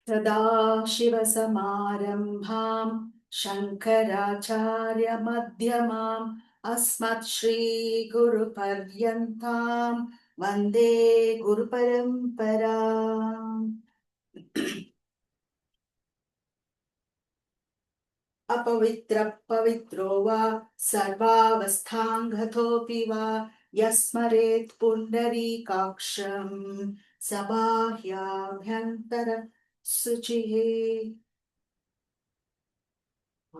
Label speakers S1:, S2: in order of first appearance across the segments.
S1: सदाशिवसमारम्भाम् शङ्कराचार्यमध्यमाम् अस्मत्श्रीगुरुपर्यन्ताम् वन्दे गुरुपरम्पराम्। अपवित्रः पवित्रो वा सर्वावस्थाङ्गतोऽपि वा यस्मरेत् पुण्डरीकाक्षम् स बाह्याभ्यन्तर शुचिः।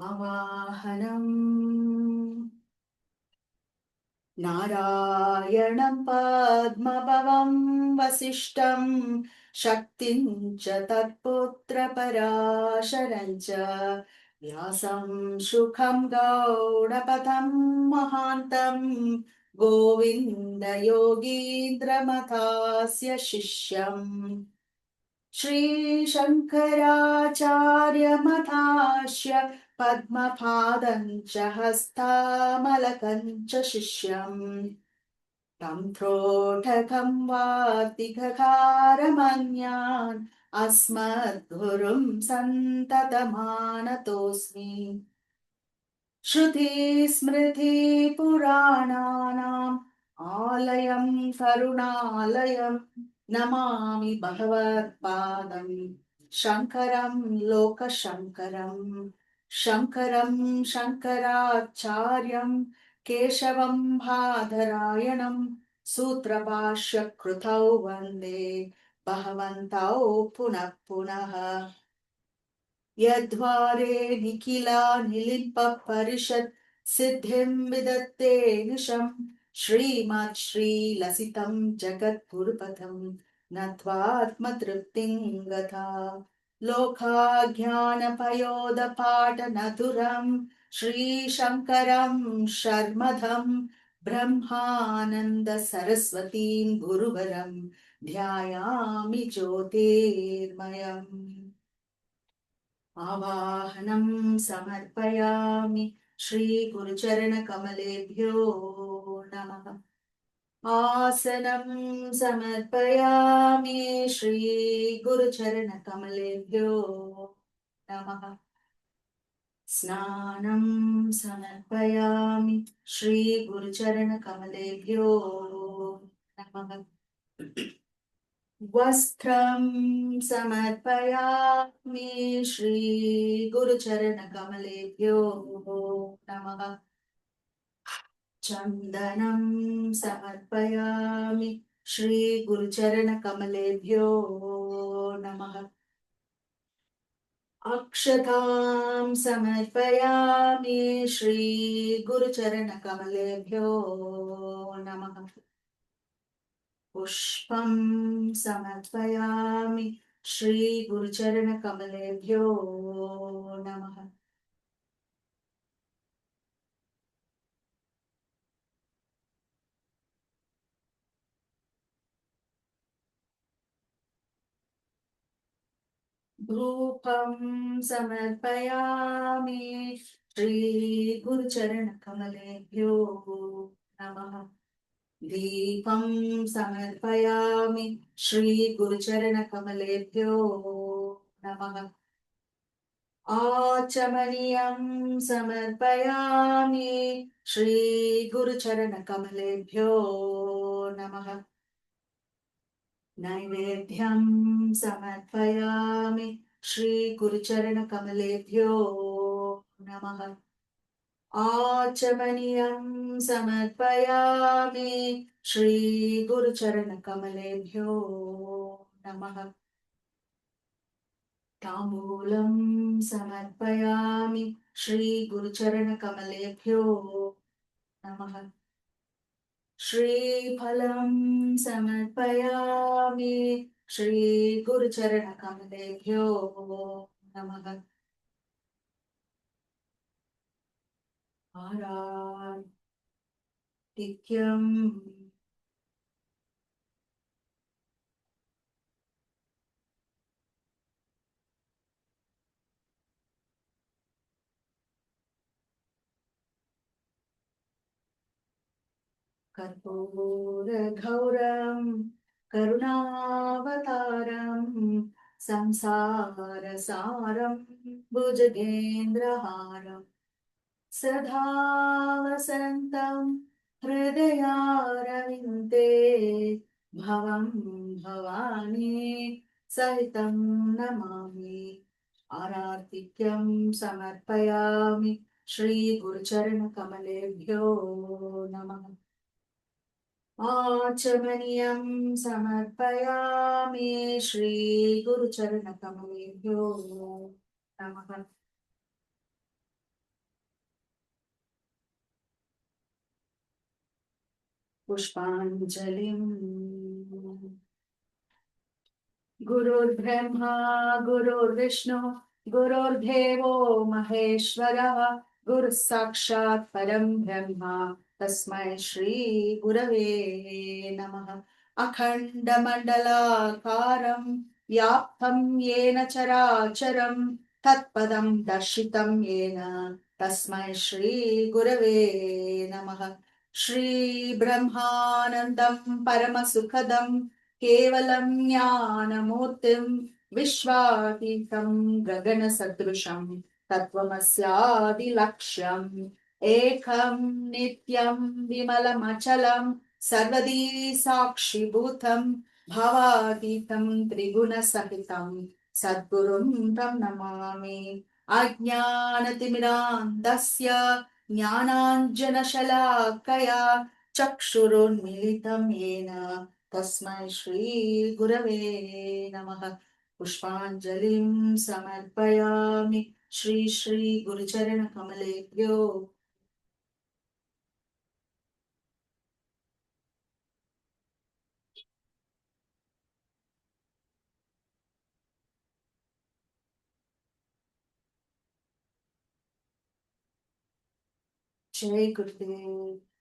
S1: आवाहनम् नारायणं पद्मभवं वसिष्ठं शक्तिं च तत्पुत्रपराशरं च व्यासं शुकं गौडपदं महान्तं गोविन्दयोगीन्द्रमथास्य शिष्यम् श्रीशङ्कराचार्यमथास्य पद्मपादं च हस्तामलकं च शिष्यम् तं त्रोटकं वातिककारमन्यान् अस्मद्गुरुं सन्ततमानतोऽस्मि। श्रुतिस्मृतिपुराणानाम् आलयं करुणालयं नमामि भगवत्पादं शङ्करं लोकशङ्करं शङ्करं शङ्कराचार्यं केशवं बादरायणं सूत्रभाष्यकृतौ वन्दे भगवन्तौ पुनः पुनः। यद्वारे निखिला निलिम्पपरिषत् सिद्धिं विदत्ते निशम् श्रीमत् श्रीलसितं जगद्गुरुपथं नत्वात्मतृप्तिं गता लोकाज्ञानपयोदपाटनधुरं श्रीशङ्करं शर्मदं ब्रह्मानन्द सरस्वतीं गुरुवरं ध्यायामि ज्योतिर्मयम्। आवाहनं समर्पयामि श्रीगुरुचरणकमलेभ्यो नमः। आसनं समर्पयामि श्रीगुरुचरणकमलेभ्यो नमः। स्नानं समर्पयामि श्रीगुरुचरणकमलेभ्यो नमः। वस्त्रं समर्पयामि श्रीगुरुचरणकमलेभ्यो नमः। चन्दनं समर्पयामि श्रीगुरुचरणकमलेभ्यो नमः। अक्षतां समर्पयामि श्रीगुरुचरणकमलेभ्यो नमः। पुष्पं समर्पयामि श्रीगुरुचरणकमलेभ्यो नमः। धूपं समर्पयामि श्रीगुरुचरणकमलेभ्यो नमः। दीपं समर्पयामि श्रीगुरुचरणकमलेभ्यो नमः। आचमनीयं समर्पयामि श्रीगुरुचरणकमलेभ्यो नमः। नैवेद्यं समर्पयामि श्रीगुरुचरणकमलेभ्यो नमः। आचमनीयं समर्पयामि श्रीगुरुचरणकमलेभ्यो नमः। ताम्बूलं समर्पयामि श्रीगुरुचरणकमलेभ्यो नमः। श्रीफलं समर्पयामि श्रीगुरुचरणकमलेभ्यो नमः। आराधिक्यं कर्पूरगौरं करुणावतारं संसारसारं भुजगेन्द्रहारं सदा वसन्तं हृदयारविन्दे भवं भवानी सहितं नमामि आरार्तिक्यं समर्पयामि श्रीगुरुचरणकमलेभ्यो नमः आचमनीयं समर्पयामि श्रीगुरुचरणकमलेभ्यो नमः पुष्पाञ्जलिम् गुरुर्ब्रह्मा गुरुर्विष्णु गुरुर्देवो महेश्वरः गुरुः साक्षात् परं ब्रह्म तस्मै श्री गुरवे नमः अखण्डमण्डलाकारं व्याप्तं येन चराचरं तत्पदं दर्शितं येन तस्मै श्री गुरवे नमः श्रीब्रह्मानन्दं परमसुखदं केवलं ज्ञानमूर्तिं विश्वातीतं गगनसदृशं तत्त्वमस्यादिलक्ष्यम् एकं नित्यं विमलमचलं सर्वदी साक्षिभूतं भावातीतं त्रिगुणसहितं सद्गुरुं तं नमामि अज्ञानतिमिरान्धस्य ज्ञानाञ्जनशलाकया चक्षुरुन्मीलितं येन तस्मै श्रीगुरवे नमः पुष्पाञ्जलिं समर्पयामि श्री गुरुचरणकमलेभ्यो जय गुरुदेव।